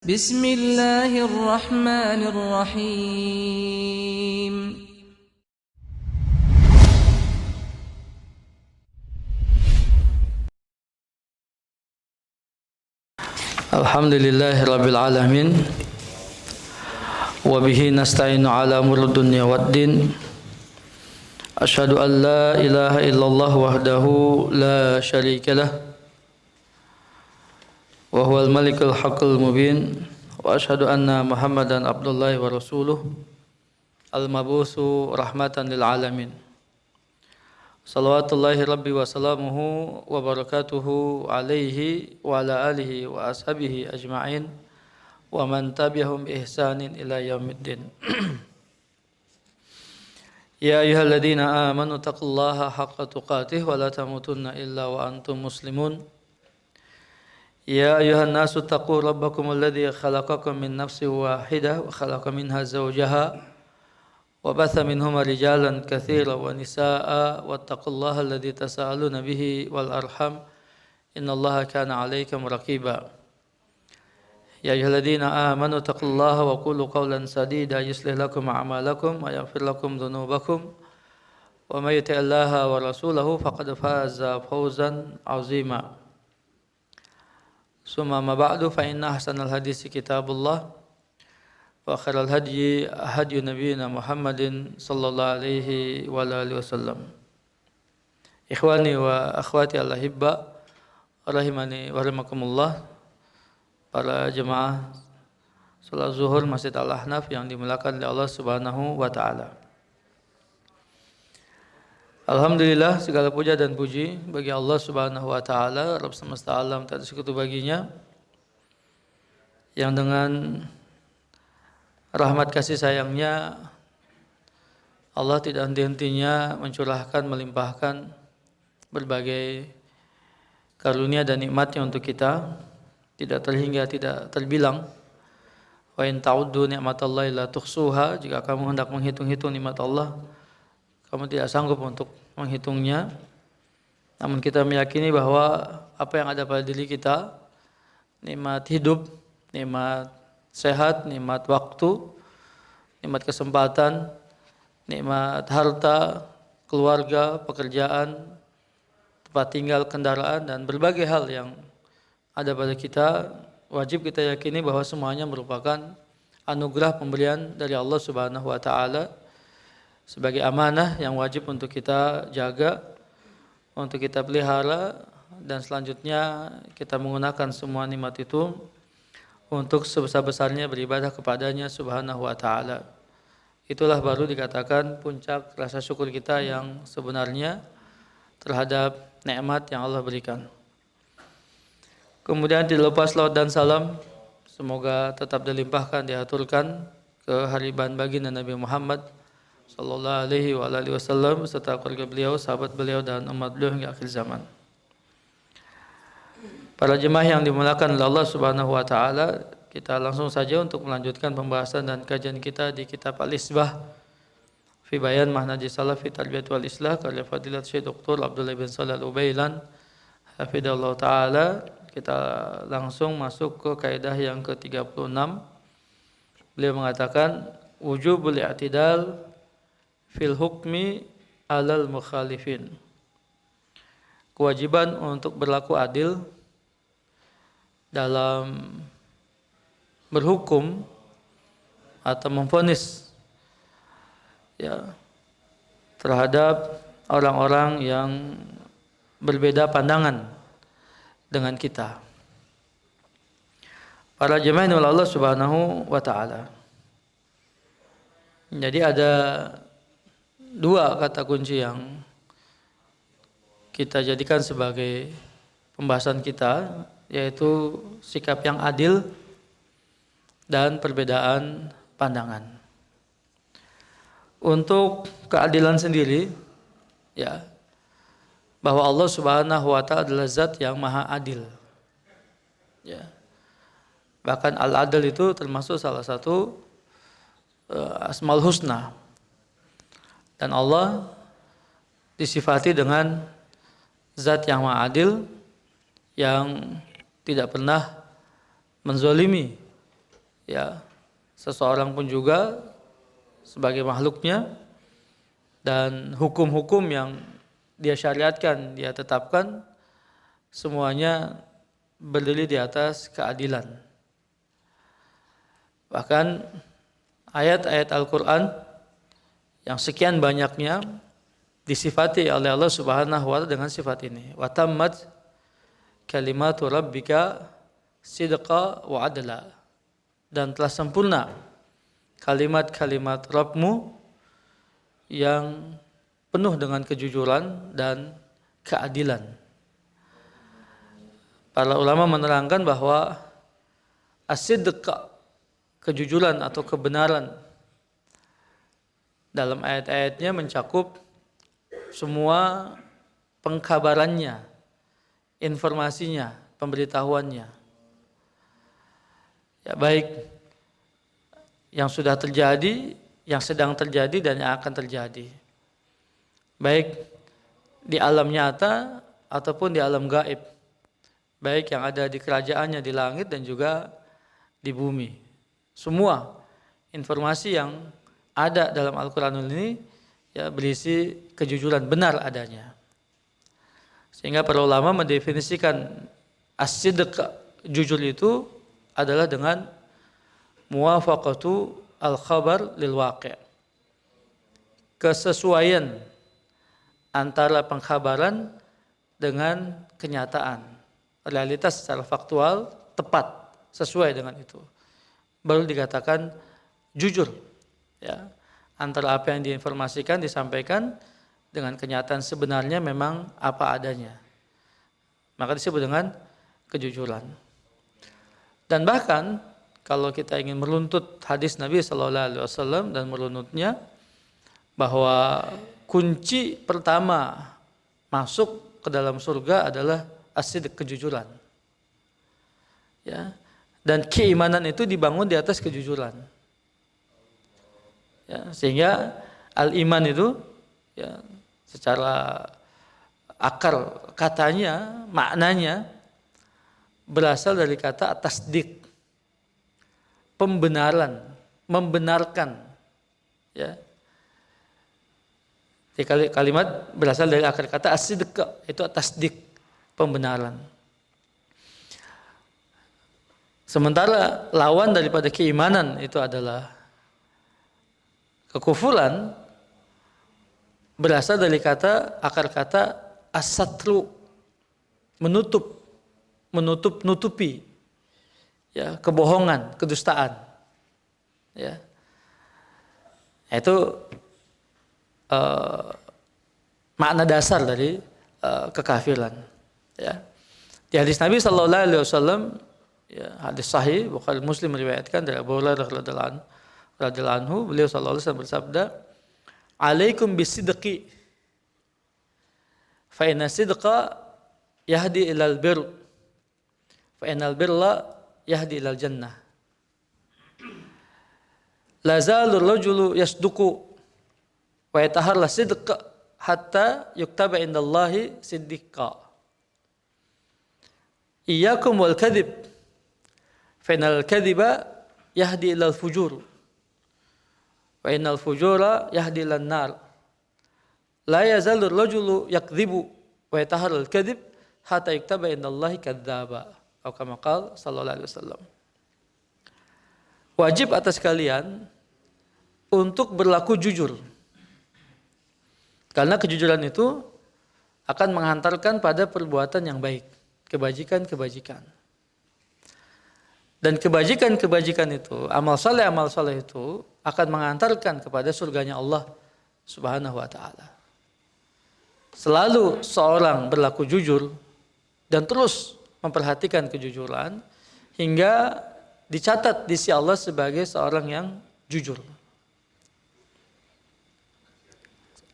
Bismillahirrahmanirrahim. Alhamdulillahirabbil alamin. Wa bihi nasta'inu ala umurid dunya waddin. Asyhadu an la ilaha illallah wahdahu la syarikalah. Wa huwal malikul haqqul mubin. Wa asyhadu anna Muhammadan abdullahi wa rasuluh al-mabusu rahmatan lil alamin. Salawatullahi rabbi wa salamuhu wa barakatuhu alaihi wa ala alihi wa ashabihi ajma'in wa man tabi'ahum ihsanin ila yaumiddin. Ya ayyuhalladzina amanu taqullaha haqqa tuqatih wa la tamutunna illa wa antum muslimun. Ya ayyuhan nasu taqu rabbakum alladzi khalaqakum min nafsin wahidah wa khalaqa minha zawjaha wa batha minhuma rijalan katsiran wa nisaa'a wattaqullaha alladzi tasaaluna bihi wal arham innallaha kana 'alaikum raqiba. Ya ayyuhalladzina amanu taqullaha wa qulu qawlan sadida yuslih lakum a'malakum wa yaghfir lakum dhunubakum wa may yuti'illaha wa rasulahu faqad faza fawzan 'azima. Summa ma ba'du fa inna ahsanal hadisi kitabullah wa khairal hadyi hadyu nabiyyina Muhammadin sallallahu alaihi wa alihi wasallam. Ikhwani wa akhwati al-ahibba rahimani wa rahimakumullah, para jemaah salat zuhur Masjid Al-Ahnaf yang dimuliakan oleh Allah Subhanahu wa taala. Alhamdulillah, segala puja dan puji bagi Allah Subhanahu wa taala, Rabb semesta alam, tak ada sekutu baginya, yang dengan rahmat kasih sayangnya Allah tidak henti-hentinya mencurahkan, melimpahkan berbagai karunia dan nikmatnya untuk kita, tidak terhingga, tidak terbilang. Wa in ta'uddu ni'matallahi la tuhsuha, jika kamu hendak menghitung-hitung nikmat Allah, kamu tidak sanggup untuk menghitungnya. Namun kita meyakini bahwa apa yang ada pada diri kita, nikmat hidup, nikmat sehat, nikmat waktu, nikmat kesempatan, nikmat harta, keluarga, pekerjaan, tempat tinggal, kendaraan, dan berbagai hal yang ada pada kita, wajib kita yakini bahwa semuanya merupakan anugerah pemberian dari Allah Subhanahu wa taala sebagai amanah yang wajib untuk kita jaga, untuk kita pelihara, dan selanjutnya kita menggunakan semua nikmat itu untuk sebesar-besarnya beribadah kepadanya Subhanahu wa taala. Itulah baru dikatakan puncak rasa syukur kita yang sebenarnya terhadap nikmat yang Allah berikan. Kemudian tidak lupa selawat dan salam semoga tetap dilimpahkan, diaturkan ke hariban baginda Nabi Muhammad sallallahu alaihi wa alihi wasallam serta keluarga beliau, sahabat beliau, dan umat beliau hingga akhir zaman. Para jemaah yang dimuliakan oleh Allah Subhanahu wa taala, kita langsung saja untuk melanjutkan pembahasan dan kajian kita di kitab Al-Isbah fi Bayan Manhajis Salaf fi Tarbiyat wal Islah karya Fadilat Syekh Dr. Abdullah bin Shalih Al-Utsaimin hafidhallahu taala. Kita langsung masuk ke kaidah yang ke-36. Beliau mengatakan wujubul i'tidal fil hukmi alal mukhalifin. Kewajiban untuk berlaku adil dalam berhukum atau memvonis terhadap orang-orang yang berbeda pandangan dengan kita. Para jemaah oleh Allah Subhanahu wa taala. Jadi ada dua kata kunci yang kita jadikan sebagai pembahasan kita, yaitu sikap yang adil dan perbedaan pandangan. Untuk keadilan sendiri, bahwa Allah Subhanahu wa taala adalah zat yang maha adil. Bahkan al-adl itu termasuk salah satu asmaul husna. Dan Allah disifati dengan zat yang maha adil, yang tidak pernah menzalimi ya seseorang pun juga sebagai makhluknya, dan hukum-hukum yang dia syariatkan, dia tetapkan, semuanya berdiri di atas keadilan. Bahkan ayat-ayat Al-Quran yang sekian banyaknya disifati oleh Allah Subhanahu wa ta'ala dengan sifat ini. Wa tammat kalimatu rabbika sidqa wa adla. Dan telah sempurna kalimat-kalimat Rabbmu yang penuh dengan kejujuran dan keadilan. Para ulama menerangkan bahwa as-sidq, kejujuran atau kebenaran, dalam ayat-ayatnya mencakup semua pengkabarannya, informasinya, pemberitahuannya. Ya, baik yang sudah terjadi, yang sedang terjadi, dan yang akan terjadi. Baik di alam nyata ataupun di alam gaib. Baik yang ada di kerajaannya di langit dan juga di bumi. Semua informasi yang ada dalam Al-Quranul ini ya berisi kejujuran, benar adanya. Sehingga para ulama mendefinisikan as-sidq, jujur itu adalah dengan muwafaqatu al-khabar lil waqi', kesesuaian antara pengkhabaran dengan kenyataan, realitas secara faktual tepat sesuai dengan itu, baru dikatakan jujur, ya, antara apa yang diinformasikan, disampaikan dengan kenyataan sebenarnya memang apa adanya, maka disebut dengan kejujuran. Dan bahkan kalau kita ingin meruntut hadis Nabi SAW dan merunutnya, bahwa kunci pertama masuk ke dalam surga adalah as-sidq, kejujuran. Ya, dan keimanan itu dibangun di atas kejujuran. Ya, sehingga al-iman itu ya secara akar katanya, maknanya berasal dari kata tasdik, pembenaran, membenarkan. Ya. Kalimat berasal dari akar kata as-sidq, itu tasdik, pembenaran. Sementara lawan daripada keimanan itu adalah kekufuran, berasal dari kata akar kata as-satru, menutupi, ya, kebohongan, kedustaan, ya, itu makna dasar dari kekafiran. Ya. Di hadis Nabi SAW, ya, hadis sahih Bukhari Muslim meriwayatkan dari Abu Hurairah radhiyallahu anhu, beliau SAW bersabda, "Alaikum bisidqi, fa inna sidqa yahdi ilal birr, fa innal birra yahdi ilal jannah. La zalur rajulu yasduqu wa yataharra sidq hatta yuktaba indallahi siddiqa. Iyyakum wal kadhib, fa innal kadhiba yahdi ilal fujur, wa innal fujura yahdi ilan nar. La yazalur rajulu yakdhibu wa yataharra al kadhib hatta yuktaba indallahi kadzdzaba." Atau kama qala sallallahu alaihi wasallam. Wajib atas kalian untuk berlaku jujur. Karena kejujuran itu akan menghantarkan pada perbuatan yang baik, kebajikan-kebajikan. Dan kebajikan-kebajikan itu, amal saleh itu akan menghantarkan kepada surganya Allah Subhanahu wa ta'ala. Selalu seorang berlaku jujur dan terus memperhatikan kejujuran hingga dicatat di sisi Allah sebagai seorang yang jujur.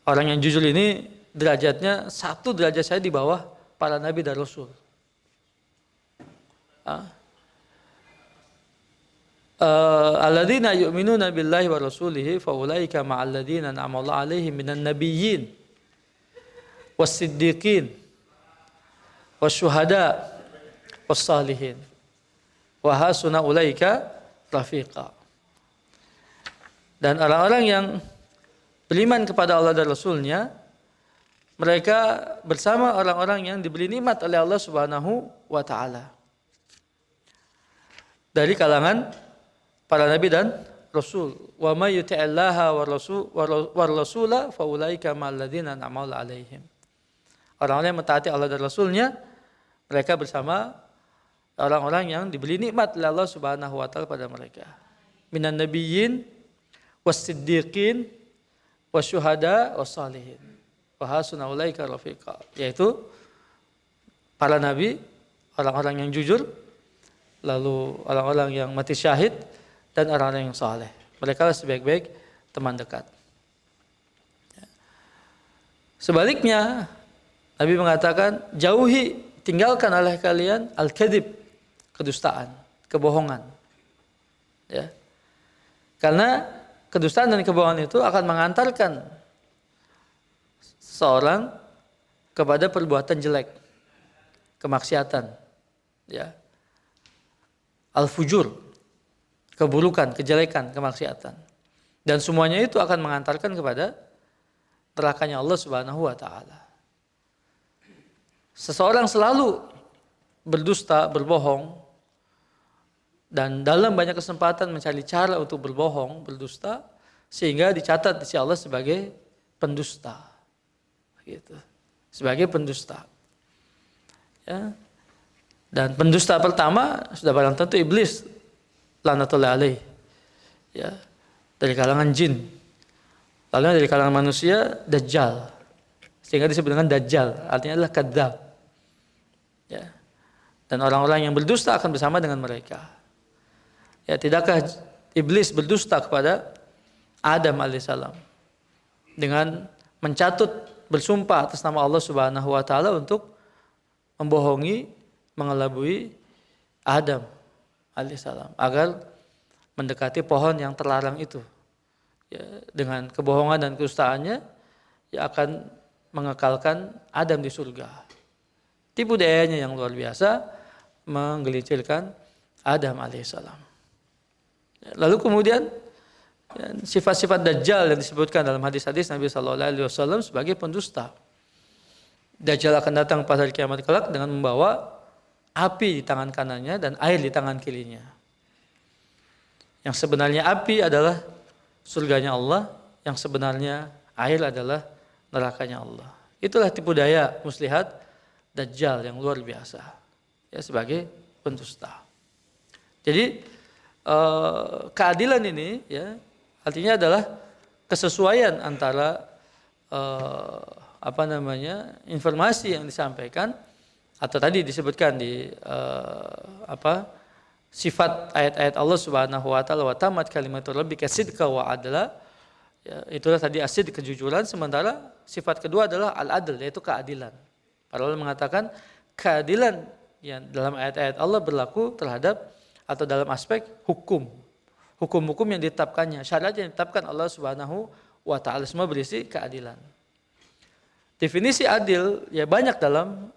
Orang yang jujur ini derajatnya satu derajat saya di bawah para nabi dan rasul. Alladzina yu'minuna billahi wa rasulihi fa ulaika ma'al ladzina an'ama Allahu 'alaihim minan nabiyyin was-siddiqin wasyuhada was-salihin wa hasuna ulaika rafiqa. Dan orang-orang yang beriman kepada Allah dan Rasulnya, mereka bersama orang-orang yang diberi nikmat oleh Allah Subhanahu wa ta'ala. Dari kalangan para nabi dan rasul. Wa may yuti'illaha war rasula fa ulaika ma'al ladzina an'ama Allahu 'alaihim. Orang-orang yang mentaati Allah dan Rasulnya, mereka bersama orang-orang yang diberi nikmat oleh Allah Subhanahu wa ta'ala pada mereka. Minan nabiyyin was-siddiqin wasyuhada wassalihin. Wa hasuna ulaika rafiqa. Yaitu para nabi, orang-orang yang jujur, lalu orang-orang yang mati syahid, dan orang-orang yang saleh. Mereka lah sebaik-baik teman dekat. Sebaliknya, Nabi mengatakan, jauhi, tinggalkan oleh kalian al-kadhib, kedustaan, kebohongan. Ya. Karena kedustaan dan kebohongan itu akan mengantarkan seorang kepada perbuatan jelek, kemaksiatan, ya. Al-fujur, keburukan, kejelekan, kemaksiatan. Dan semuanya itu akan mengantarkan kepada nerakanya Allah Subhanahu wa ta'ala. Seseorang selalu berdusta, berbohong, dan dalam banyak kesempatan mencari cara untuk berbohong, berdusta, sehingga dicatat di sisi Allah sebagai pendusta. Gitu. Sebagai pendusta. Ya. Dan pendusta pertama sudah barang tentu iblis, laknatullahi alaih. Ya. Dari kalangan jin. Lalu dari kalangan manusia, Dajjal. Sehingga disebut dengan Dajjal, artinya adalah kadzdzab. Ya. Dan orang-orang yang berdusta akan bersama dengan mereka. Ya, tidakkah iblis berdusta kepada Adam alaihissalam dengan mencatut, bersumpah atas nama Allah Subhanahu wa ta'ala untuk membohongi, mengelabui Adam alaihissalam agar mendekati pohon yang terlarang itu. Ya, dengan kebohongan dan kedustaannya, ya akan mengekalkan Adam di surga. Tipu dayanya yang luar biasa menggelincirkan Adam alaihissalam. Lalu kemudian sifat-sifat Dajjal yang disebutkan dalam hadis-hadis Nabi SAW sebagai pendusta. Dajjal akan datang pada hari kiamat kelak dengan membawa api di tangan kanannya dan air di tangan kirinya. Yang sebenarnya api adalah surganya Allah, yang sebenarnya air adalah nerakanya Allah. Itulah tipu daya muslihat Dajjal yang luar biasa, ya, sebagai pendusta. Jadi keadilan ini, ya, artinya adalah kesesuaian antara informasi yang disampaikan atau tadi disebutkan di sifat ayat-ayat Allah Subhanahu wa taala, wa tamat kalimatur rabbika sidqa wa adla. Ya, itulah tadi asid, kejujuran, sementara sifat kedua adalah al-adl, yaitu keadilan. Para ulama mengatakan keadilan yang dalam ayat-ayat Allah berlaku terhadap atau dalam aspek hukum-hukum yang ditetapkannya, syariat yang ditetapkan Allah Subhanahu wa ta'ala, semua berisi keadilan. Definisi adil ya banyak dalam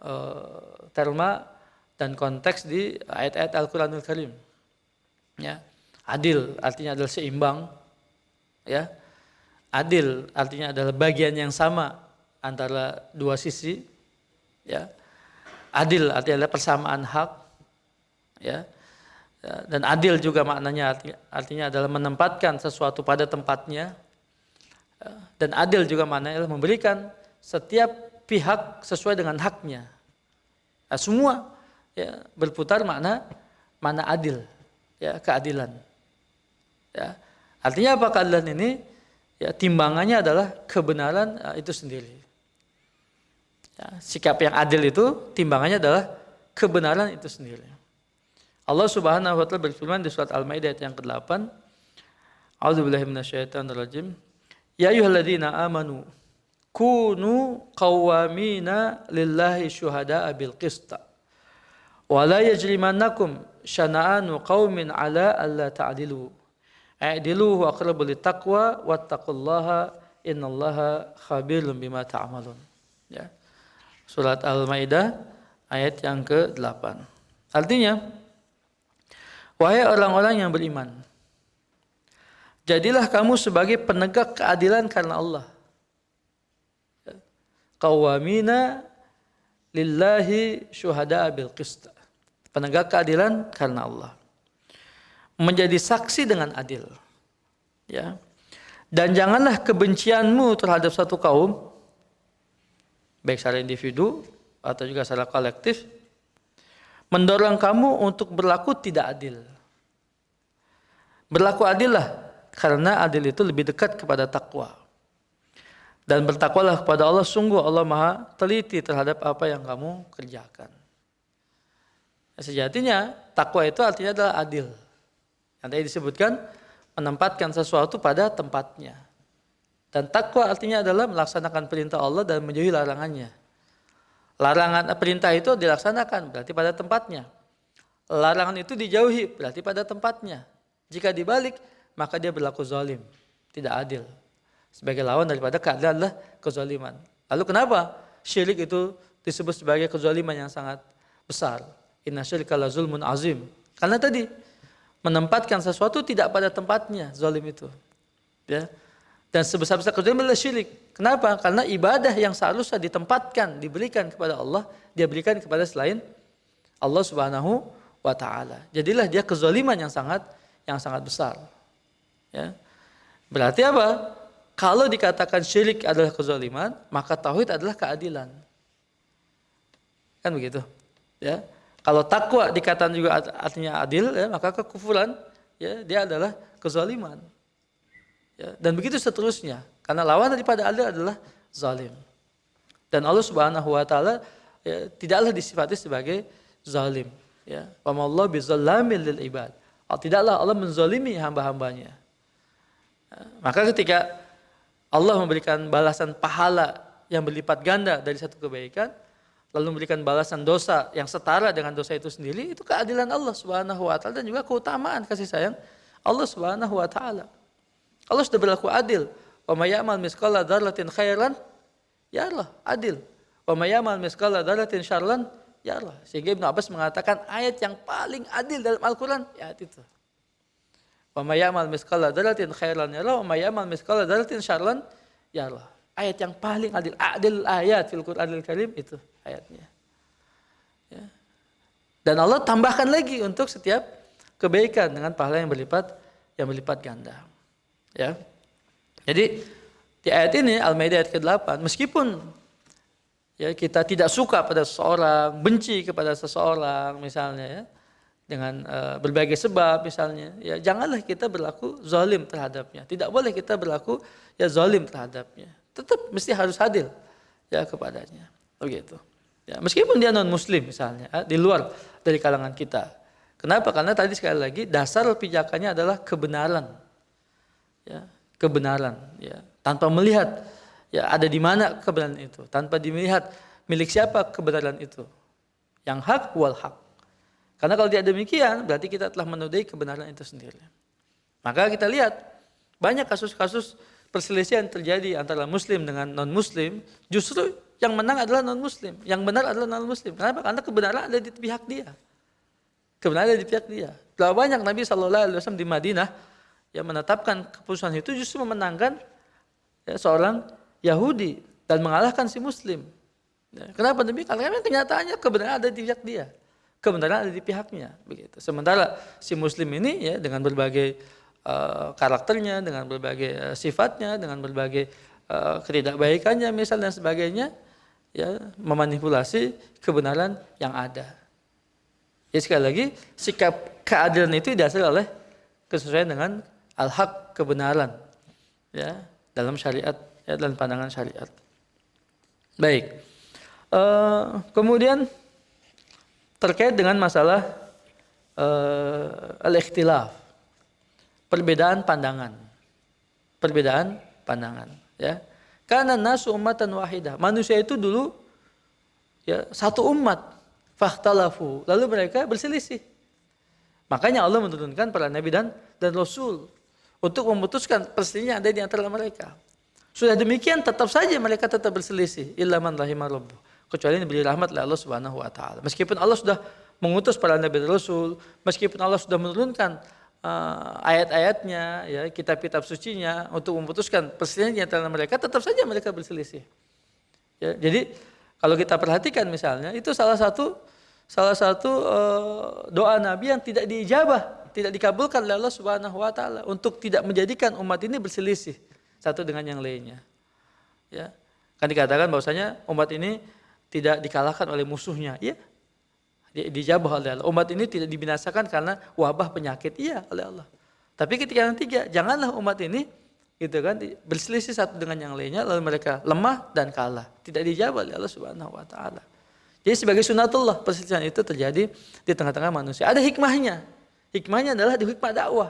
terma dan konteks di ayat-ayat Al-Quranul Karim. Ya, adil artinya adalah seimbang. Ya, adil artinya adalah bagian yang sama antara dua sisi. Ya, adil artinya adalah persamaan hak. Ya. Dan adil juga maknanya artinya adalah menempatkan sesuatu pada tempatnya. Dan adil juga maknanya adalah memberikan setiap pihak sesuai dengan haknya. Nah, semua ya, berputar makna adil, ya, keadilan. Ya. Artinya apa keadilan ini? Ya, timbangannya adalah kebenaran itu sendiri. Ya, sikap yang adil itu timbangannya adalah kebenaran itu sendiri. Allah Subhanahu wa taala berfirman di surat Al-Maidah ayat yang ke-8. A'udzubillahi minasyaitonirrajim. Ya ayyuhalladzina amanu kunu qawwamina lillahi syuhada'a bil qist. Wa la yajrimannakum syana'anu qaumin 'ala alla ta'dilu. A'dilu wa aqrabu littaqwa wattaqullaha innallaha khabirun bima ta'malun. Ya. Surat Al-Maidah ayat yang ke-8. Artinya Wahai orang-orang yang beriman, jadilah kamu sebagai penegak keadilan karena Allah. Qawwamina lillahi syuhada'a bil qist. Penegak keadilan karena Allah. Menjadi saksi dengan adil. Ya. Dan janganlah kebencianmu terhadap satu kaum, baik secara individu atau juga secara kolektif, mendorong kamu untuk berlaku tidak adil. Berlaku adillah, karena adil itu lebih dekat kepada takwa. Dan bertakwalah kepada Allah, sungguh Allah Maha teliti terhadap apa yang kamu kerjakan. Sejatinya takwa itu artinya adalah adil. Yang tadi disebutkan, menempatkan sesuatu pada tempatnya. Dan takwa artinya adalah melaksanakan perintah Allah dan menjauhi larangannya. Larangan perintah itu dilaksanakan, berarti pada tempatnya. Larangan itu dijauhi, berarti pada tempatnya. Jika dibalik, maka dia berlaku zalim, tidak adil. Sebagai lawan daripada keadilan adalah kezaliman. Lalu kenapa syirik itu disebut sebagai kezaliman yang sangat besar? Inna syirka la zulmun azim. Karena tadi menempatkan sesuatu tidak pada tempatnya, zalim itu. Ya. Dan sebesar-besar kezaliman adalah syirik. Kenapa? Karena ibadah yang seharusnya ditempatkan, diberikan kepada Allah, dia berikan kepada selain Allah Subhanahu wa taala. Jadilah dia kezaliman yang sangat besar. Ya. Berarti apa? Kalau dikatakan syirik adalah kezaliman, maka tauhid adalah keadilan. Kan begitu? Ya. Kalau takwa dikatakan juga artinya adil, ya, maka kekufuran, ya, dia adalah kezaliman. Ya, dan begitu seterusnya. Karena lawan daripada adil adalah zalim. Dan Allah Subhanahu wa taala, ya, tidaklah disifati sebagai zalim. Ya. Wa mallahu bizallamil lil ibad. Tidaklah Allah menzalimi hamba-hambanya. Ya, maka ketika Allah memberikan balasan pahala yang berlipat ganda dari satu kebaikan, lalu memberikan balasan dosa yang setara dengan dosa itu sendiri, itu keadilan Allah Subhanahu wa taala dan juga keutamaan kasih sayang Allah Subhanahu wa taala. Allah sudah berlaku adil. Wa may ya'mal mithqala dzarratin khairan yarah, adil. Wa may ya'mal mithqala dzarratin syarran yarah. Sehingga Ibnu Abbas mengatakan ayat yang paling adil dalam Al-Qur'an ya itu. Wa may ya'mal mithqala dzarratin khairan yarah wa may ya'mal mithqala dzarratin syarran yarah. Ayat yang paling adil, adil ayat fil Qur'anil Karim itu ayatnya. Ya. Dan Allah tambahkan lagi untuk setiap kebaikan dengan pahala yang berlipat ganda. Ya. Jadi di ayat ini Al-Maidah ayat ke-8, meskipun ya kita tidak suka pada seseorang, benci kepada seseorang misalnya ya, dengan berbagai sebab misalnya, ya janganlah kita berlaku zalim terhadapnya. Tidak boleh kita berlaku ya zalim terhadapnya. Tetap mesti harus adil ya kepadanya. Begitu. Ya, meskipun dia non muslim misalnya, di luar dari kalangan kita. Kenapa? Karena tadi sekali lagi dasar pijakannya adalah kebenaran. Ya, kebenaran ya. Tanpa melihat ya ada di mana kebenaran itu, tanpa dilihat milik siapa kebenaran itu. Yang hak wal hak. Karena kalau tidak demikian berarti kita telah menodai kebenaran itu sendiri. Maka kita lihat banyak kasus-kasus perselisihan terjadi antara muslim dengan non-muslim, justru yang menang adalah non-muslim, yang benar adalah non-muslim. Kenapa? Karena kebenaran ada di pihak dia. Kebenaran ada di pihak dia. Telah banyak Nabi SAW di Madinah yang menetapkan keputusan itu justru memenangkan ya, seorang Yahudi dan mengalahkan si muslim. Ya, kenapa demikian? Karena kenyataannya kebenaran ada di pihak dia. Kebenaran ada di pihaknya. Begitu. Sementara si muslim ini ya dengan berbagai karakternya, dengan berbagai sifatnya, dengan berbagai ketidakbaikannya misalnya dan sebagainya, ya memanipulasi kebenaran yang ada. Ya sekali lagi sikap keadilan itu didasari oleh kesesuaian dengan al-haq, kebenaran, ya dalam syariat, ya dalam pandangan syariat. Baik. Kemudian terkait dengan masalah al-ikhtilaf. Perbedaan pandangan, ya. Karena nasu ummatan wahidah, manusia itu dulu ya satu umat, fakhtalafu, lalu mereka berselisih. Makanya Allah menurunkan para nabi dan rasul untuk memutuskan perselisihan ada di antara mereka. Sudah demikian tetap saja mereka tetap berselisih, illa man rahimah rabbuh, kecuali diberi rahmat oleh Allah Subhanahu wa taala. Meskipun Allah sudah mengutus para nabi dan rasul, meskipun Allah sudah menurunkan ayat-ayatnya, ya, kitab-kitab sucinya untuk memutuskan perselisihan di antara mereka, tetap saja mereka berselisih. Ya, jadi kalau kita perhatikan misalnya, itu salah satu doa Nabi yang tidak diijabah, tidak dikabulkan oleh Allah Subhanahu wa taala untuk tidak menjadikan umat ini berselisih satu dengan yang lainnya. Ya. Kan dikatakan bahwasanya umat ini tidak dikalahkan oleh musuhnya. Iya. Dijabah oleh Allah. Umat ini tidak dibinasakan karena wabah penyakit, iya, oleh Allah. Tapi ketika yang ketiga, janganlah umat ini gitu kan berselisih satu dengan yang lainnya lalu mereka lemah dan kalah. Tidak dijabah oleh Allah Subhanahu wa taala. Jadi sebagai sunatullah perselisihan itu terjadi di tengah-tengah manusia. Ada hikmahnya. Hikmahnya adalah di hikmah dakwah.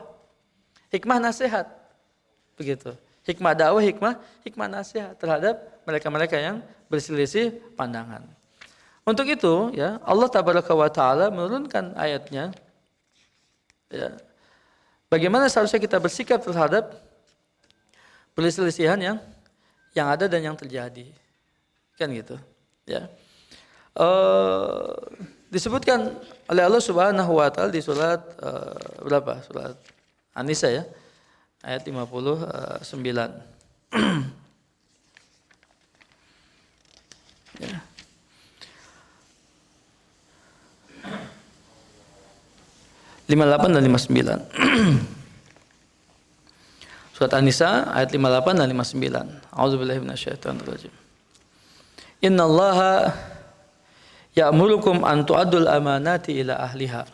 Hikmah nasihat. Begitu. Hikmah dakwah, hikmah nasihat terhadap mereka-mereka yang berselisih pandangan. Untuk itu, ya, Allah Tabaraka wa Ta'ala menurunkan ayatnya, ya, bagaimana seharusnya kita bersikap terhadap perselisihan yang ada dan yang terjadi, kan gitu, ya. Disebutkan oleh Allah Subhanahu Wa Ta'ala di surat berapa? Surat An-Nisa, ya, ayat 59. 58 dan 59. Surat An-Nisa ayat 58 dan 59. A'udzubillahi minasyaitonir rajim. Innallaha ya'murukum an tu'addul amanati ila ahliha.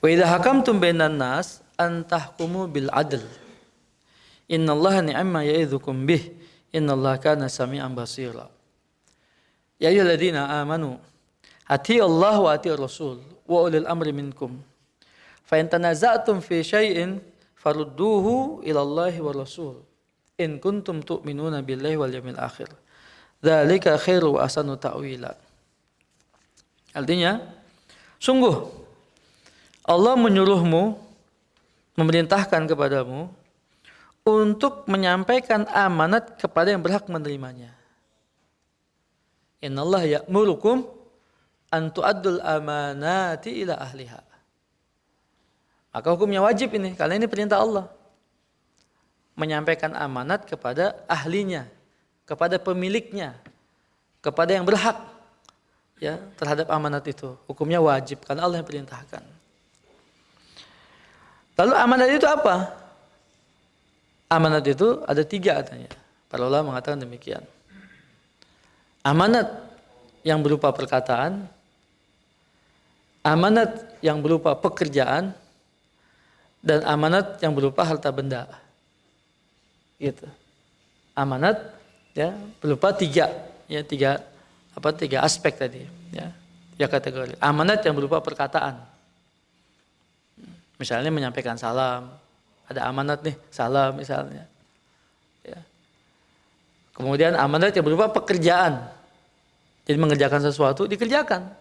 Wa idza hakamtum bainan nas an tahkumu bil adl. Innallaha ni'ma ya'idzukum bih. Innallaha kana sami'an basira. Ya ayyuhalladzina amanu ati Allah wa ati Rasul wa ulil amri minkum. Fa in tanaza'tum fi syai'in farudduhu ila Allah wa Rasul. In kuntum tu'minuna billahi wal yawmil akhir. Dzalika khairu wa ahsanu ta'wila. Artinya, sungguh Allah menyuruhmu, memerintahkan kepadamu untuk menyampaikan amanat kepada yang berhak menerimanya. Innallaha ya'murukum an tu'addul amanati ila ahliha. Maka hukumnya wajib ini, karena ini perintah Allah. Menyampaikan amanat kepada ahlinya, kepada pemiliknya, kepada yang berhak, ya, terhadap amanat itu. Hukumnya wajib, karena Allah yang perintahkan. Lalu amanat itu apa? Amanat itu ada 3 katanya. Para ulama mengatakan demikian. Amanat yang berupa perkataan, amanat yang berupa pekerjaan, dan amanat yang berupa harta benda. Gitu. Amanat, ya, berupa 3 aspek tadi, ya. Ya, kategori. Amanat yang berupa perkataan. Misalnya menyampaikan salam, ada amanat nih, salam misalnya. Ya. Kemudian amanat yang berupa pekerjaan. Jadi mengerjakan sesuatu dikerjakan.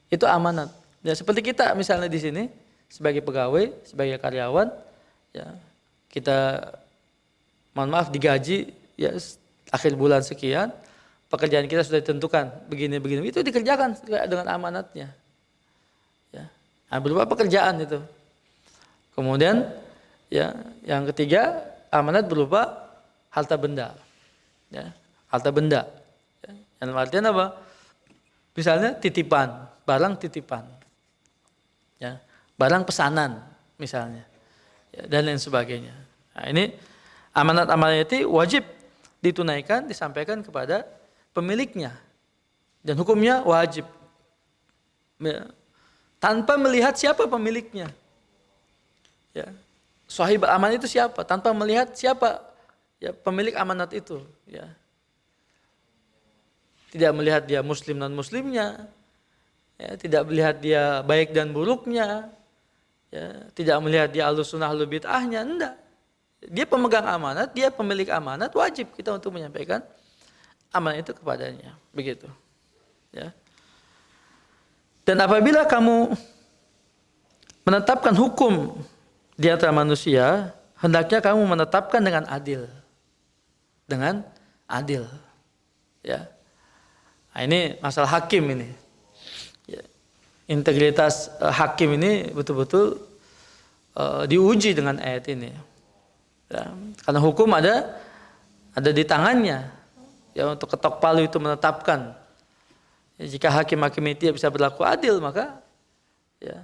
Itu amanat. Ya, seperti kita misalnya di sini sebagai pegawai, sebagai karyawan, ya, kita mohon maaf digaji, ya, akhir bulan sekian, pekerjaan kita sudah ditentukan begini, itu dikerjakan dengan amanatnya. Ya. Nah, berupa pekerjaan itu. Kemudian, ya, yang ketiga amanat berupa harta benda. Ya, harta benda. Ya. Yang artian apa? Misalnya titipan, barang titipan. Ya, barang pesanan misalnya. Ya, dan lain sebagainya. Nah, ini amanat-amanat itu wajib ditunaikan, disampaikan kepada pemiliknya. Dan hukumnya wajib. Ya. Tanpa melihat siapa pemiliknya. Ya. Sahib amanat itu siapa? Tanpa melihat siapa, ya, pemilik amanat itu. Ya. Tidak melihat dia muslim dan muslimnya. Ya, tidak melihat dia baik dan buruknya. Ya, tidak melihat dia ahlus sunnah ahlul bid'ahnya. Enggak. Dia pemegang amanat, dia pemilik amanat, wajib kita untuk menyampaikan amanat itu kepadanya. Begitu. Ya. Dan apabila kamu menetapkan hukum di antara manusia, hendaknya kamu menetapkan dengan adil. Dengan adil. Ya. Nah, ini masalah hakim ini. Ya. integritas hakim ini betul-betul diuji dengan ayat ini. Ya, karena hukum ada di tangannya. Ya, untuk ketok palu itu menetapkan. Ya, jika hakim-hakim itu tidak bisa berlaku adil, maka ya,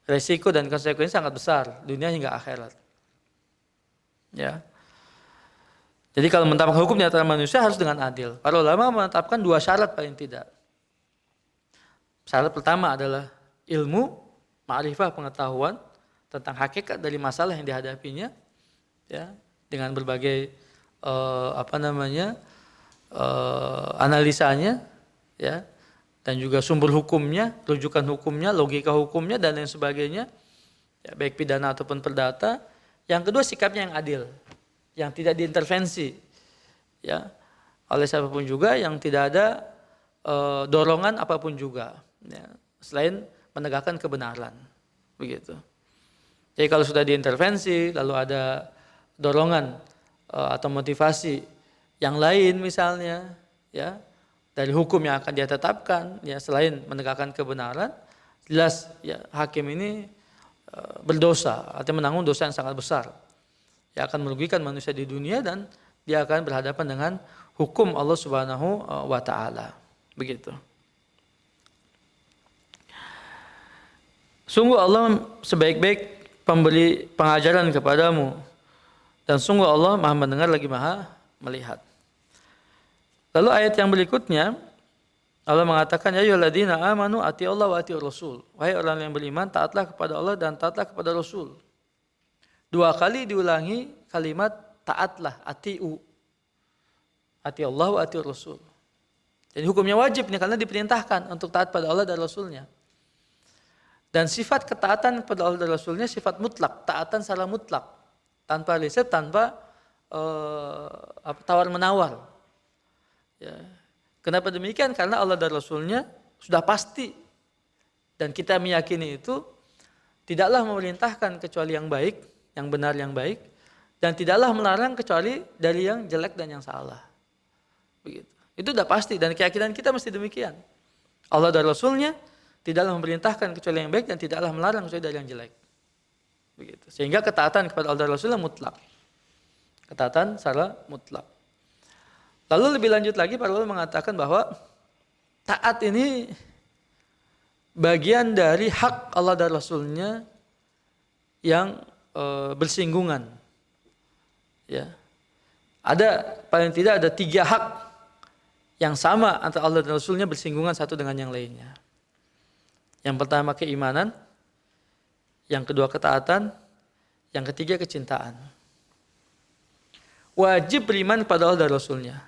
resiko dan konsekuensi sangat besar dunia hingga akhirat. Ya. Jadi kalau menetapkan hukum di antara manusia harus dengan adil. Para ulama menetapkan 2 syarat paling tidak. Syarat pertama adalah ilmu, ma'rifah, pengetahuan tentang hakikat dari masalah yang dihadapinya, ya, dengan berbagai analisanya, ya, dan juga sumber hukumnya, rujukan hukumnya, logika hukumnya dan lain sebagainya, ya, baik pidana ataupun perdata. Yang kedua sikapnya yang adil, yang tidak diintervensi, ya, oleh siapapun juga, yang tidak ada dorongan apapun juga, ya, selain menegakkan kebenaran, begitu. Jadi kalau sudah diintervensi, lalu ada dorongan atau motivasi yang lain misalnya, ya, dari hukum yang akan dia tetapkan, ya, selain menegakkan kebenaran, jelas ya hakim ini berdosa, artinya menanggung dosa yang sangat besar, yang akan merugikan manusia di dunia dan dia akan berhadapan dengan hukum Allah Subhanahu wa taala. Begitu. Sungguh Allah sebaik-baik pemberi pengajaran kepadamu, dan sungguh Allah Maha mendengar lagi Maha melihat. Lalu ayat yang berikutnya Allah mengatakan, ya ayyuhalladzina amanu atiillaha wa atiiur rasul. Wahai orang yang beriman, taatlah kepada Allah dan taatlah kepada Rasul. 2 kali diulangi kalimat taatlah, atiu. Atiillaha wa atiiur rasul. Jadi hukumnya wajib nih, karena diperintahkan untuk taat pada Allah dan Rasulnya. Dan sifat ketaatan kepada Allah dan Rasulnya sifat mutlak, taatan secara mutlak, tanpa riset, tanpa tawar menawar. Ya. Kenapa demikian? Karena Allah dan Rasulnya sudah pasti, dan kita meyakini itu tidaklah memerintahkan kecuali yang baik, yang benar, yang baik, dan tidaklah melarang kecuali dari yang jelek dan yang salah. Begitu. Itu sudah pasti, dan keyakinan kita mesti demikian. Allah dan Rasulnya tidaklah memerintahkan kecuali yang baik dan tidaklah melarang kecuali dari yang jelek. Begitu. Sehingga ketaatan kepada Allah dan Rasulnya mutlak. Ketaatan secara mutlak. Lalu lebih lanjut lagi para ulama mengatakan bahwa taat ini bagian dari hak Allah dan Rasulnya yang bersinggungan. Ya. Ada, paling tidak ada 3 hak yang sama antara Allah dan Rasulnya bersinggungan satu dengan yang lainnya. Yang pertama keimanan, yang kedua ketaatan, yang ketiga kecintaan. Wajib beriman kepada Allah dan Rasulnya,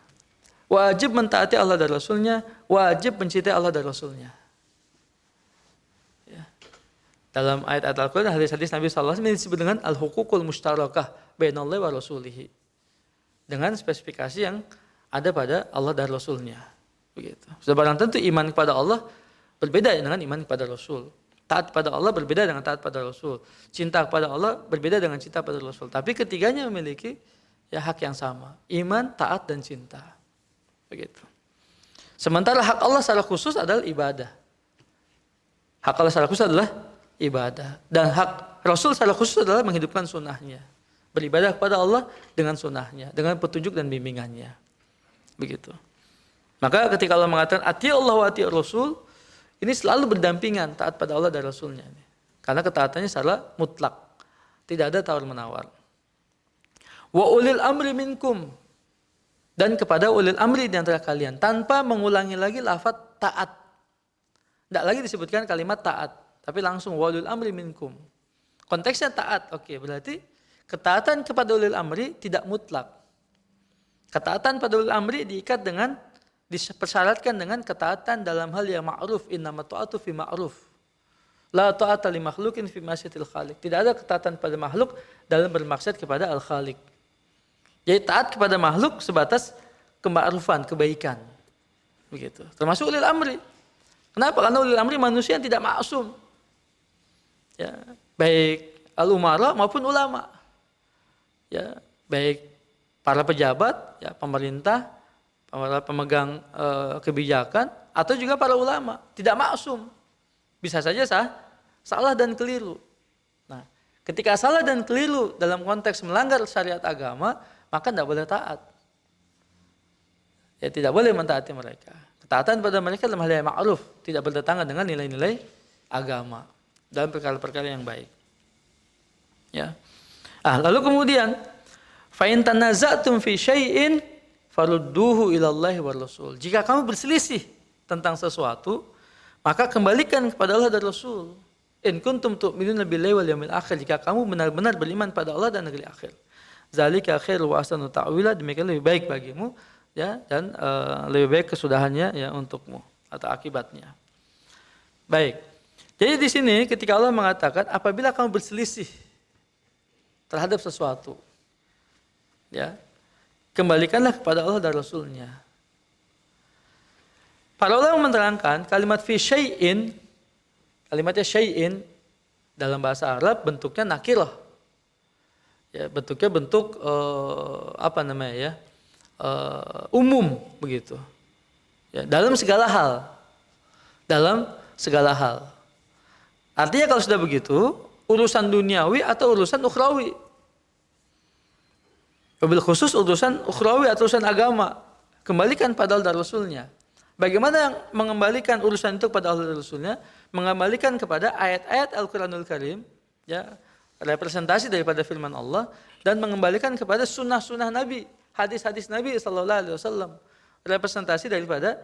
wajib mentaati Allah dan Rasulnya, wajib mencintai Allah dan Rasulnya. Ya. Dalam ayat Al-Quran, hadis-hadis Nabi SAW ini disebut dengan al-huququl mushtarakah bainallahi wa rasulihi, dengan spesifikasi yang ada pada Allah dan Rasulnya. Begitu. Sudah barang tentu iman kepada Allah berbeda dengan iman kepada Rasul. Taat pada Allah berbeda dengan taat pada Rasul. Cinta kepada Allah berbeda dengan cinta pada Rasul. Tapi ketiganya memiliki ya hak yang sama. Iman, taat, dan cinta. Begitu. Sementara hak Allah secara khusus adalah ibadah. Hak Allah secara khusus adalah ibadah. Dan hak Rasul secara khusus adalah menghidupkan sunnahnya. Beribadah kepada Allah dengan sunnahnya, dengan petunjuk dan bimbingannya. Begitu. Maka ketika Allah mengatakan atiiullah wa atiiur rasul, ini selalu berdampingan taat pada Allah dan Rasulnya. Karena ketaatannya secara mutlak. Tidak ada tawar menawar. Wa ulil amri minkum. Dan kepada ulil amri di antara kalian. Tanpa mengulangi lagi lafaz taat. Tidak lagi disebutkan kalimat taat. Tapi langsung wa ulil amri minkum. Konteksnya taat. Oke, berarti ketaatan kepada ulil amri tidak mutlak. Ketaatan pada ulil amri diikat dengan, dipersyaratkan dengan ketaatan dalam hal yang ma'ruf. Innama ta'atu fi ma'ruf. La ta'ata li makhlukin fi masyiatil khaliq. Tidak ada ketaatan pada makhluk dalam bermaksud kepada al-khaliq. Jadi taat kepada makhluk sebatas kema'rufan, kebaikan. Begitu. Termasuk ulil amri. Kenapa? Karena ulil amri manusia yang tidak maksum. Ya, baik al-umara maupun ulama. Ya, baik para pejabat, ya, pemerintah, para pemegang kebijakan, atau juga para ulama, tidak maksum. Bisa saja salah dan keliru. Nah, ketika salah dan keliru dalam konteks melanggar syariat agama, maka tidak boleh taat. Ya, tidak boleh mentaati mereka. Ketaatan pada mereka dalam hal yang ma'ruf, tidak bertentangan dengan nilai-nilai agama dalam perkara-perkara yang baik. Ya. Lalu kemudian fa in tanaza'tum fi syai'in farudduhu ila Allahi war Rasul. Jika kamu berselisih tentang sesuatu, maka kembalikan kepada Allah dan Rasul. In kuntum tu'minuna billahi wal yawmil akhir. Jika kamu benar-benar beriman pada Allah dan negeri akhir. Zalika khairu wa ahsanu ta'wila, demikian lebih baik bagimu ya, dan lebih baik kesudahannya ya untukmu atau akibatnya. Baik. Jadi di sini ketika Allah mengatakan apabila kamu berselisih terhadap sesuatu, ya, kembalikanlah kepada Allah dan Rasulnya. Para ulama menerangkan kalimat fi syai'in, kalimatnya syai'in dalam bahasa Arab bentuknya nakirah. Ya, bentuknya bentuk umum begitu. Ya, dalam segala hal. Dalam segala hal. Artinya kalau sudah begitu, urusan duniawi atau urusan ukhrawi. Wabil khusus urusan ukhrawi atau urusan agama, kembalikan pada Allah dan Rasulnya. Bagaimana mengembalikan urusan itu kepada Allah dan Rasulnya? Mengembalikan kepada ayat-ayat Al-Quranul Karim, ya, representasi daripada firman Allah, dan mengembalikan kepada sunnah-sunnah Nabi, hadis-hadis Nabi Sallallahu Alaihi Wasallam, representasi daripada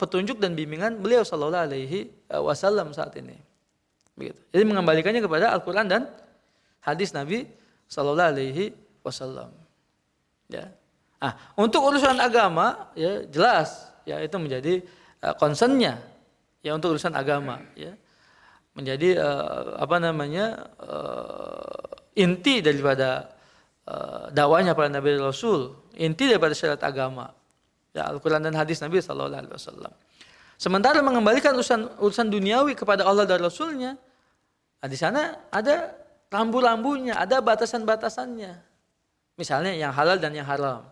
petunjuk dan bimbingan beliau Sallallahu Alaihi Wasallam saat ini. Begitu. Jadi mengembalikannya kepada Al-Quran dan hadis Nabi Sallallahu Alaihi Wasallam. Ya. Untuk urusan agama, ya jelas, ya itu menjadi concernnya, ya untuk urusan agama, ya menjadi inti daripada dakwahnya para Nabi dan Rasul, inti daripada syariat agama, ya Al-Quran dan hadis Nabi Sallallahu Alaihi Wasallam. Sementara mengembalikan urusan duniawi kepada Allah dan Rasulnya, di sana ada rambu-rambunya, ada batasan-batasannya. Misalnya yang halal dan yang haram.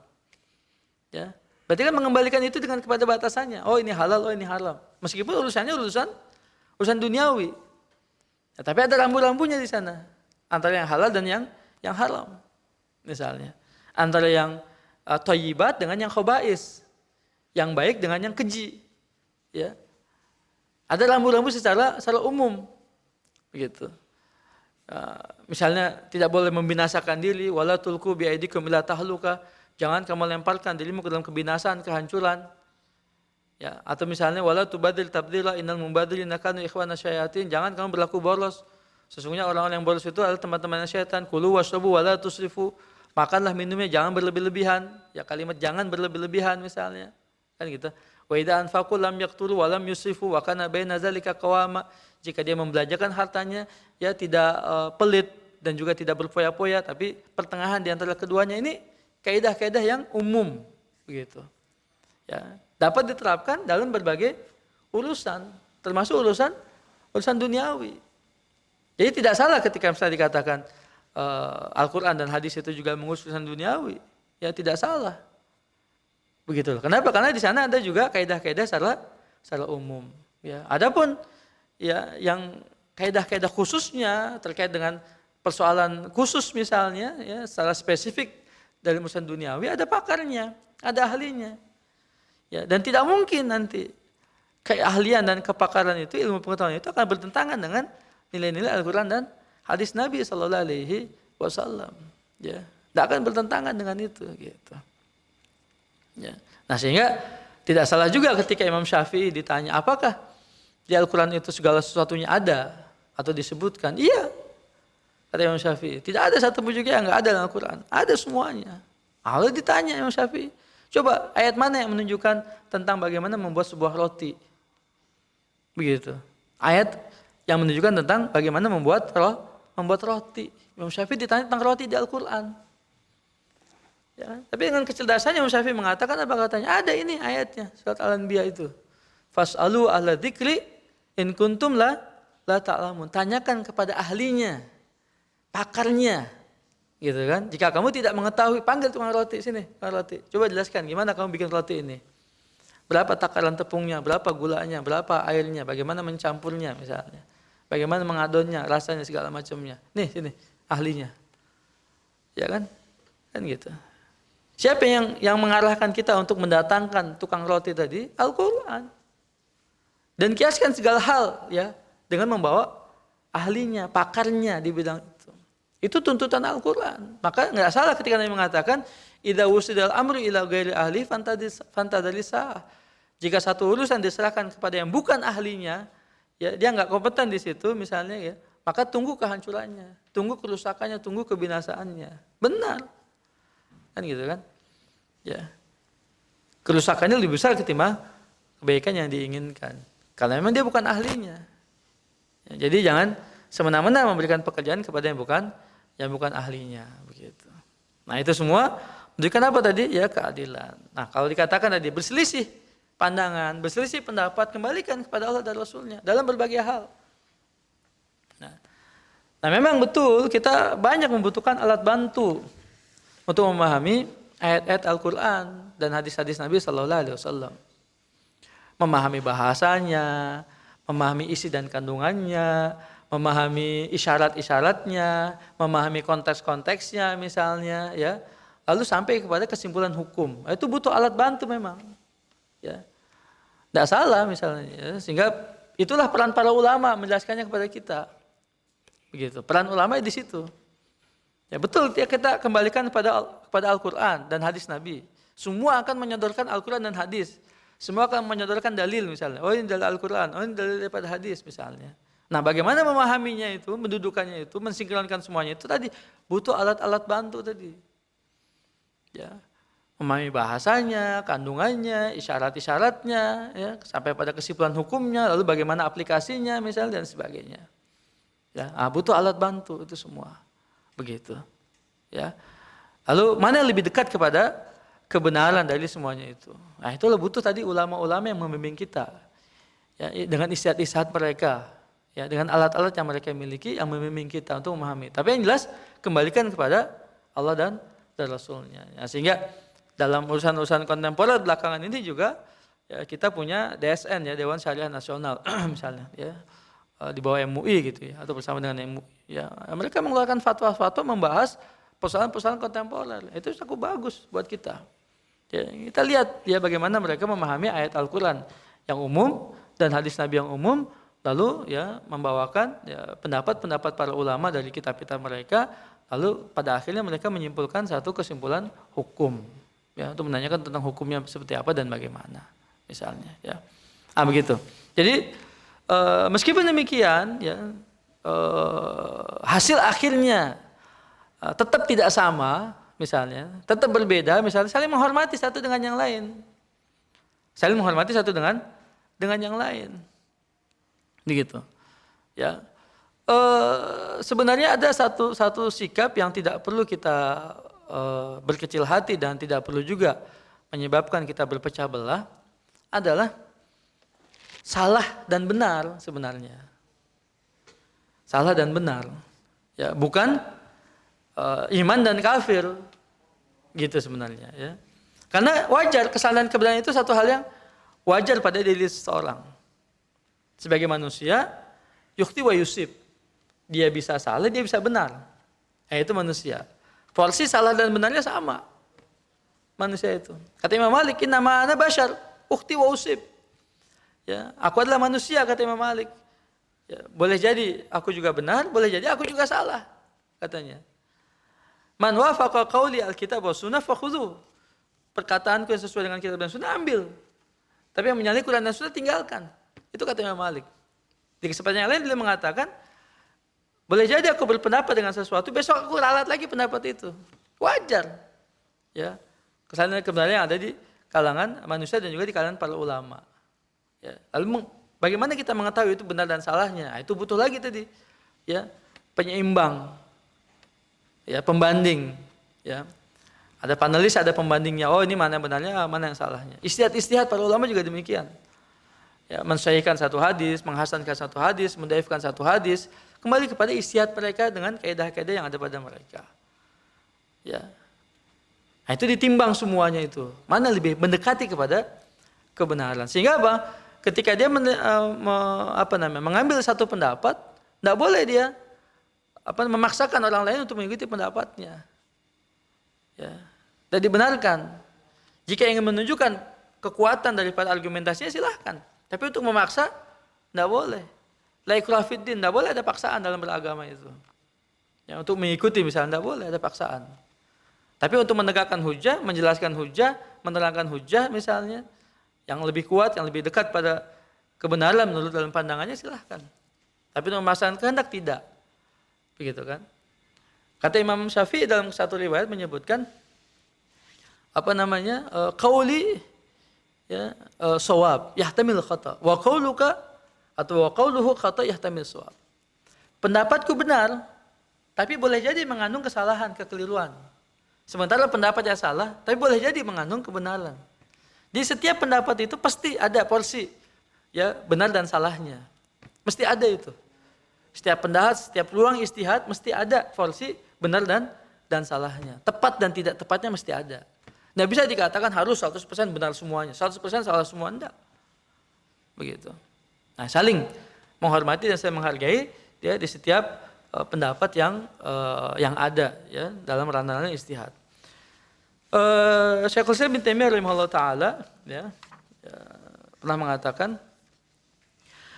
Ya, berarti kan mengembalikan itu dengan kepada batasannya. Oh ini halal, oh ini haram. Meskipun urusannya urusan duniawi. Ya, tapi ada rambu-rambunya di sana. Antara yang halal dan yang haram. Misalnya, antara yang thayyibat dengan yang khaba'is. Yang baik dengan yang keji. Ya. Ada rambu-rambu secara umum. Begitu. Misalnya tidak boleh membinasakan diri, wala tulqu bi aidikum ila tahluka, jangan kamu lemparkan dirimu ke dalam kebinasaan, kehancuran. Ya, atau misalnya wala tubadil tabdila innal mubadilina kanu ikhwana syayatin, jangan kamu berlaku boros. Sesungguhnya orang-orang yang boros itu adalah teman-teman syaitan. Kulu washrabu wala tusrifu, makanlah minumnya jangan berlebih-lebihan. Ya kalimat jangan berlebih-lebihan misalnya. Kan gitu. Wa idza anfaqu lam yaqtulu wa lam yusrifu wa kana baina dzalika qawama. Jika dia membelanjakan hartanya, ya tidak pelit dan juga tidak berfoya-foya, tapi pertengahan di antara keduanya. Ini kaidah-kaidah yang umum, begitu. Ya, dapat diterapkan dalam berbagai urusan, termasuk urusan duniawi. Jadi tidak salah ketika misalnya dikatakan Al-Quran dan hadis itu juga mengurus urusan duniawi, ya tidak salah. Begitu. Kenapa? Karena di sana ada juga kaidah-kaidah secara umum. Ya, adapun ya yang kaidah-kaidah khususnya terkait dengan persoalan khusus misalnya, ya secara spesifik dari urusan duniawi ada pakarnya, ada ahlinya. Ya, dan tidak mungkin nanti keahlian dan kepakaran itu, ilmu pengetahuan itu akan bertentangan dengan nilai-nilai Al-Quran dan hadis Nabi Sallallahu Alaihi Wasallam. Ya, tidak akan bertentangan dengan itu. Gitu. Ya. Nah sehingga tidak salah juga ketika Imam Syafi'i ditanya apakah di Al-Quran itu segala sesuatunya ada atau disebutkan. Iya, kata Imam Syafi'i. Tidak ada satu pun juga yang nggak ada dalam Al-Quran. Ada semuanya. Lalu ditanya Imam Syafi'i, coba ayat mana yang menunjukkan tentang bagaimana membuat sebuah roti? Begitu. Ayat yang menunjukkan tentang bagaimana membuat roti. Imam Syafi'i ditanya tentang roti di Al-Quran. Ya, tapi dengan kecerdasannya Imam Syafi'i mengatakan apa katanya? Ada ini ayatnya, surat Al-Anbiya itu. Fas'alu ahla dzikri in kuntum la ta'lamun. Tanyakan kepada ahlinya, pakarnya. Gitu kan? Jika kamu tidak mengetahui, panggil tukang roti sini, tukang roti. Coba jelaskan gimana kamu bikin roti ini. berapa takaran tepungnya, berapa gulanya, berapa airnya, bagaimana mencampurnya misalnya. Bagaimana mengadonnya, rasanya segala macamnya. Nih sini ahlinya. Ya kan? Kan gitu. Siapa yang mengarahkan kita untuk mendatangkan tukang roti tadi? Al-Qur'an. Dan kiaskan segala hal ya dengan membawa ahlinya, pakarnya di bidang itu. Itu tuntutan Al-Qur'an. Maka enggak salah ketika Nabi mengatakan idza wusidal amru ila ghairi ahli fantadalisa. Jika satu urusan diserahkan kepada yang bukan ahlinya, ya dia nggak kompeten di situ misalnya ya, maka tunggu kehancurannya, tunggu kerusakannya, tunggu kebinasaannya. Benar. Kan gitu kan? Ya. Kerusakannya lebih besar ketimbang kebaikan yang diinginkan. Karena memang dia bukan ahlinya. Ya, jadi jangan semena-mena memberikan pekerjaan kepada yang bukan ahlinya, begitu. Nah, itu semua menunjukkan apa tadi? Ya, keadilan. Nah, kalau dikatakan tadi berselisih pandangan, berselisih pendapat, kembalikan kepada Allah dan Rasulnya dalam berbagai hal. Nah, memang betul kita banyak membutuhkan alat bantu untuk memahami ayat-ayat Al-Quran dan hadis-hadis Nabi Sallallahu Alaihi Wasallam. Memahami bahasanya, memahami isi dan kandungannya, memahami isyarat-isyaratnya, memahami konteks-konteksnya misalnya, ya. Lalu sampai kepada kesimpulan hukum. Itu butuh alat bantu memang. Ya, tidak salah misalnya, ya. Sehingga itulah peran para ulama menjelaskannya kepada kita, begitu. Peran ulama di situ. Ya betul, kita kembalikan kepada Al-Quran dan hadis Nabi. Semua akan menyodorkan Al-Quran dan hadis. Semua akan menyodorkan dalil misalnya. Oh ini dalil Al-Quran, oh ini dalil daripada hadis misalnya. Nah bagaimana memahaminya itu, mendudukannya itu, mensinkronkan semuanya itu tadi butuh alat-alat bantu tadi. Ya. Memahami bahasanya, kandungannya, isyarat-isyaratnya, ya, sampai pada kesimpulan hukumnya, lalu bagaimana aplikasinya misalnya dan sebagainya. Ya, butuh alat bantu itu semua, begitu. Ya, lalu mana yang lebih dekat kepada kebenaran dari semuanya itu? Nah, itulah butuh tadi ulama-ulama yang membimbing kita, ya, dengan istihad-istihad mereka, ya, dengan alat-alat yang mereka miliki yang membimbing kita untuk memahami. Tapi yang jelas kembalikan kepada Allah dan Rasulnya. Ya, sehingga dalam urusan-urusan kontemporer belakangan ini juga ya, kita punya DSN ya, Dewan Syariah Nasional misalnya ya, di bawah MUI gitu ya, atau bersama dengan MUI ya, mereka mengeluarkan fatwa-fatwa membahas persoalan-persoalan kontemporer. Itu cukup bagus buat kita. Ya, kita lihat ya bagaimana mereka memahami ayat Al-Qur'an yang umum dan hadis Nabi yang umum, lalu ya membawakan ya, pendapat-pendapat para ulama dari kitab-kitab mereka, lalu pada akhirnya mereka menyimpulkan satu kesimpulan hukum. Ya, untuk menanyakan tentang hukumnya seperti apa dan bagaimana, misalnya. Ya, begitu. Jadi meskipun demikian, ya hasil akhirnya tetap tidak sama, misalnya, tetap berbeda, misalnya saling menghormati satu dengan yang lain, saling menghormati satu dengan yang lain, begitu. Ya, sebenarnya ada satu sikap yang tidak perlu kita berkecil hati dan tidak perlu juga menyebabkan kita berpecah belah, adalah salah dan benar sebenarnya. Salah dan benar. Ya, bukan iman dan kafir gitu sebenarnya ya. Karena wajar kesalahan kebenaran itu satu hal yang wajar pada diri seseorang. Sebagai manusia, yukhti wa yusib. Dia bisa salah, dia bisa benar. Itu manusia. Porsi salah dan benarnya sama. Manusia itu. Kata Imam Malik, innama ana bashar, ukhti wa usib. Ya, aku adalah manusia, kata Imam Malik. Ya, boleh jadi aku juga benar, boleh jadi aku juga salah, katanya. Man wafaqa qawli al-kitab wa sunnah fakhudhu. Perkataanku yang sesuai dengan kitab dan sunnah ambil. Tapi yang menyalahi Quran dan sunnah tinggalkan. Itu kata Imam Malik. Di kesempatan yang lain dia mengatakan, boleh jadi aku berpendapat dengan sesuatu, besok aku ralat lagi pendapat itu. Wajar. Ya. Kesalahan kebenaran yang ada di kalangan manusia dan juga di kalangan para ulama. Ya. Lalu bagaimana kita mengetahui itu benar dan salahnya? Itu butuh lagi tadi. Ya, penyeimbang. Ya, pembanding. Ya. Ada panelis, ada pembandingnya. Oh, ini mana benarnya, mana yang salahnya. Istihad para ulama juga demikian. Ya, mensahihkan satu hadis, menghasankan satu hadis, mendaifkan satu hadis, kembali kepada istihad mereka dengan kaidah-kaidah yang ada pada mereka. Ya. Nah, itu ditimbang semuanya itu. Mana lebih mendekati kepada kebenaran. Sehingga apa? Ketika dia mengambil satu pendapat, tidak boleh dia memaksakan orang lain untuk mengikuti pendapatnya. Ya. Dan dibenarkan. Jika ingin menunjukkan kekuatan daripada argumentasinya silahkan. Tapi untuk memaksa, tidak boleh. La ikraha fid din, tidak boleh ada paksaan dalam beragama itu. Ya, untuk mengikuti misalnya, tidak boleh ada paksaan. Tapi untuk menegakkan hujah, menjelaskan hujah, menerangkan hujah misalnya, yang lebih kuat, yang lebih dekat pada kebenaran menurut dalam pandangannya silahkan. Tapi untuk memaksakan kehendak tidak. Begitu kan. Kata Imam Syafi'i dalam satu riwayat menyebutkan, qauli ya, shawab, yahtamil khata. Wa qauluka atau wa qauluhu khata yahtamil shawab. Pendapatku benar, tapi boleh jadi mengandung kesalahan, kekeliruan. Sementara pendapat yang salah, tapi boleh jadi mengandung kebenaran. Di setiap pendapat itu pasti ada porsi ya benar dan salahnya. Mesti ada itu. Setiap pendapat, setiap ruang istihad mesti ada porsi benar dan salahnya. Tepat dan tidak tepatnya mesti ada. Nggak bisa dikatakan harus 100% benar semuanya, 100% salah semua, enggak. Begitu. Nah, saling menghormati dan saling menghargai ya di setiap pendapat yang ada ya dalam ranah istihad. Syekhul Islam bin Taimiyah rahimahullah taala ya, pernah mengatakan,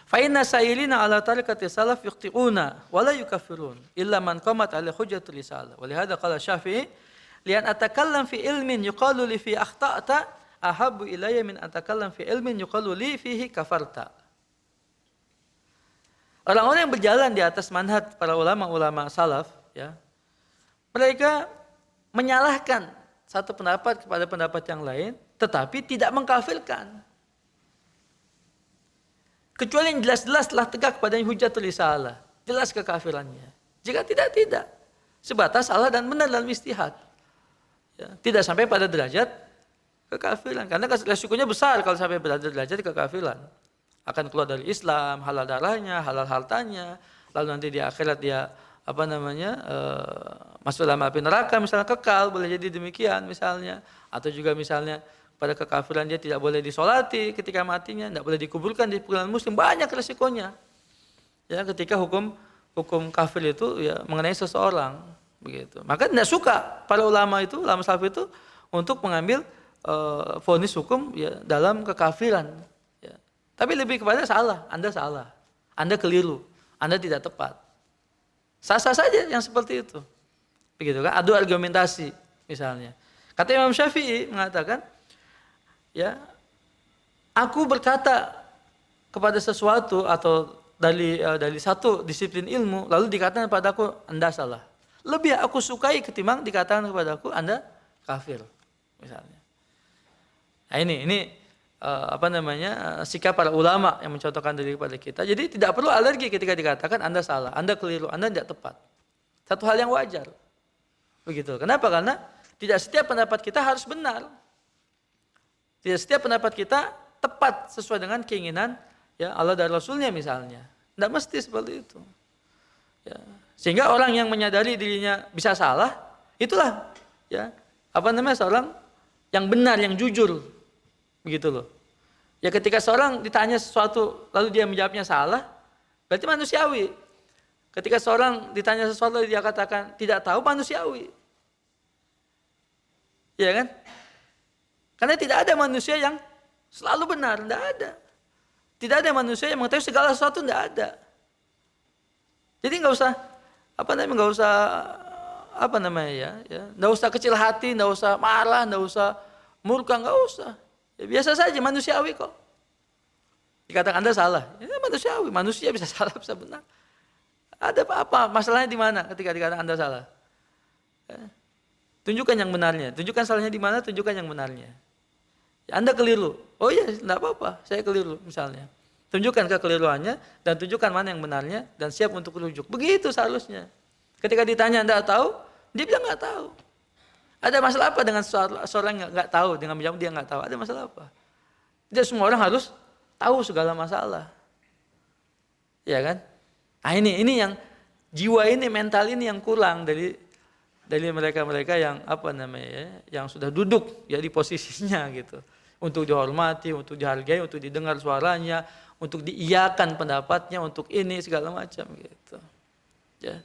fa inna sailina ala tariqati salaf yuqti'una wa la yukaffirun illa man qamat ala hujjatul risalah. Wa lihadza qala Syafi'i lian atakallam fi ilmin yuqalu li fi akhta'ta ahabbu ilayya min atakallam fi ilmin yuqalu li fihi kafarta. Orang-orang yang berjalan di atas manhaj para ulama-ulama salaf ya, mereka menyalahkan satu pendapat kepada pendapat yang lain, tetapi tidak mengkafirkan. Kecuali yang jelas-jelas telah tegak padanya hujatul risalah, jelas kekafirannya. Jika tidak. Sebatas salah dan benar dalam istihad. Ya, tidak sampai pada derajat kekafiran. Karena resikonya besar kalau sampai pada derajat kekafiran. Akan keluar dari Islam, halal darahnya, halal hartanya, lalu nanti di akhirat dia masuk dalam api neraka misalnya, kekal, boleh jadi demikian misalnya. Atau juga misalnya pada kekafiran dia tidak boleh disolati ketika matinya, tidak boleh dikuburkan di pengadilan muslim, banyak resikonya. Ya, ketika hukum kafir itu ya mengenai seseorang begitu. Maka tidak suka para ulama salaf itu untuk mengambil vonis hukum ya dalam kekafiran. Ya. Tapi lebih kepada salah, Anda keliru, Anda tidak tepat. Sah-sah saja yang seperti itu. Begitu kan? Adu argumentasi misalnya. Kata Imam Syafi'i mengatakan, ya, aku berkata kepada sesuatu atau dari satu disiplin ilmu, lalu dikatakan padaku Anda salah. Lebih aku sukai ketimbang dikatakan kepadaku Anda kafir misalnya. Nah, ini sikap para ulama yang mencontohkan diri kepada kita. Jadi tidak perlu alergi ketika dikatakan Anda salah, Anda keliru, Anda tidak tepat. Satu hal yang wajar. Begitu. Kenapa? Karena tidak setiap pendapat kita harus benar. Tidak setiap pendapat kita tepat sesuai dengan keinginan ya Allah dan Rasulnya misalnya. Tidak mesti seperti itu. Ya. Sehingga orang yang menyadari dirinya bisa salah, itulah ya seorang yang benar, yang jujur. Begitu loh. Ya ketika seorang ditanya sesuatu lalu dia menjawabnya salah, berarti manusiawi. Ketika seorang ditanya sesuatu lalu dia katakan tidak tahu, manusiawi. Ya kan? Karena tidak ada manusia yang selalu benar, tidak ada. Tidak ada manusia yang mengetahui segala sesuatu, tidak ada. Jadi nggak usah nggak usah kecil hati, nggak usah marah, nggak usah murka, nggak usah. Ya, biasa saja, manusiawi kok. Dikatakan Anda salah, ya manusiawi, manusia bisa salah, bisa benar. Ada apa? Masalahnya di mana ketika dikatakan Anda salah? Ya. Tunjukkan yang benarnya, tunjukkan salahnya di mana, tunjukkan yang benarnya. Ya, Anda keliru, oh iya, tidak apa-apa, saya keliru misalnya. Tunjukkan kekeliruannya dan tunjukkan mana yang benarnya dan siap untuk rujuk. Begitu seharusnya. Ketika ditanya Anda tahu, dia bilang nggak tahu. Ada masalah apa dengan seorang yang nggak tahu dengan menjawab dia nggak tahu? Ada masalah apa? Tidak semua orang harus tahu segala masalah, ya kan? Nah ini yang jiwa ini, mental ini yang kurang dari mereka yang yang sudah duduk ya di posisinya gitu. untuk dihormati, untuk dihargai, untuk didengar suaranya, untuk diiyakan pendapatnya, untuk ini segala macam gitu. Ya.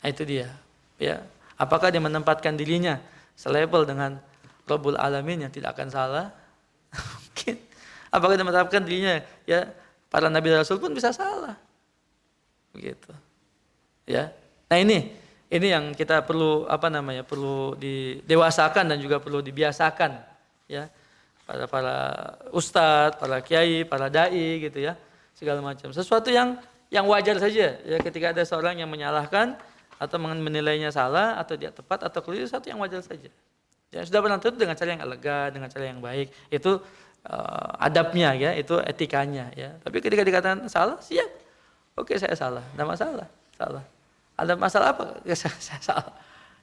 Nah, itu dia. Ya. Apakah dia menempatkan dirinya selevel dengan Rabbul Alamin yang tidak akan salah? Mungkin. Apakah dia menetapkan dirinya ya para nabi dan rasul pun bisa salah. Begitu. Ya. Nah, ini yang kita perlu perlu didewasakan dan juga perlu dibiasakan ya. Para ustadz, para kiai, para dai gitu ya. Segala macam. Sesuatu yang wajar saja ya, ketika ada seorang yang menyalahkan atau menilainya salah atau dia tepat atau keliru, sesuatu yang wajar saja. Ya, sudah pernah itu dengan cara yang elegan, dengan cara yang baik. Itu adabnya ya, itu etikanya ya. Tapi ketika dikatakan salah, siap. Oke, saya salah, tidak masalah, salah. Ada masalah apa? Ya, saya salah.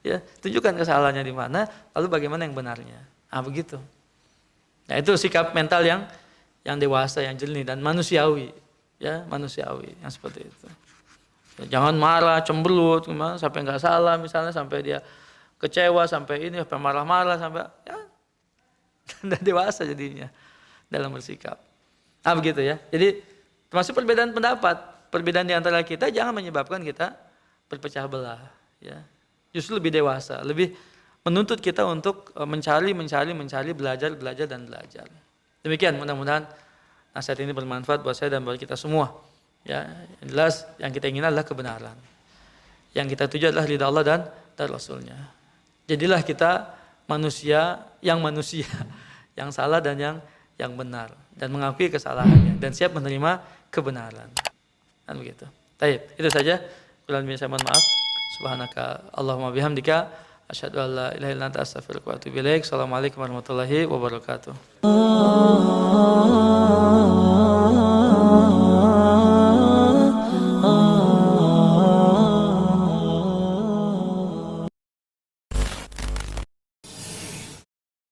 Ya, tunjukkan kesalahannya di mana, lalu bagaimana yang benarnya. Begitu. Nah, itu sikap mental yang dewasa, yang jernih dan manusiawi. Ya, manusiawi yang seperti itu. Ya, jangan marah, cemberut, sampai nggak salah misalnya, sampai dia kecewa, sampai ini, sampai marah-marah, sampai ya, dan dewasa jadinya dalam bersikap. Begitu ya. Jadi termasuk perbedaan pendapat, perbedaan di antara kita jangan menyebabkan kita berpecah belah. Ya. Justru lebih dewasa, lebih menuntut kita untuk mencari, belajar dan belajar. Demikian, mudah-mudahan nasihat ini bermanfaat buat saya dan buat kita semua. Ya, yang jelas yang kita ingin adalah kebenaran. Yang kita tuju adalah ridha Allah dan Rasulnya. Jadilah kita manusia, yang salah dan yang benar, dan mengakui kesalahannya dan siap menerima kebenaran. Dan begitu. Baik, itu saja. Kurang lebih saya mohon maaf. Subhanaka Allahumma bihamdika asyhadu an la ilaha illa anta astaghfiruka wa atubu ilaik. Assalamualaikum warahmatullahi wabarakatuh.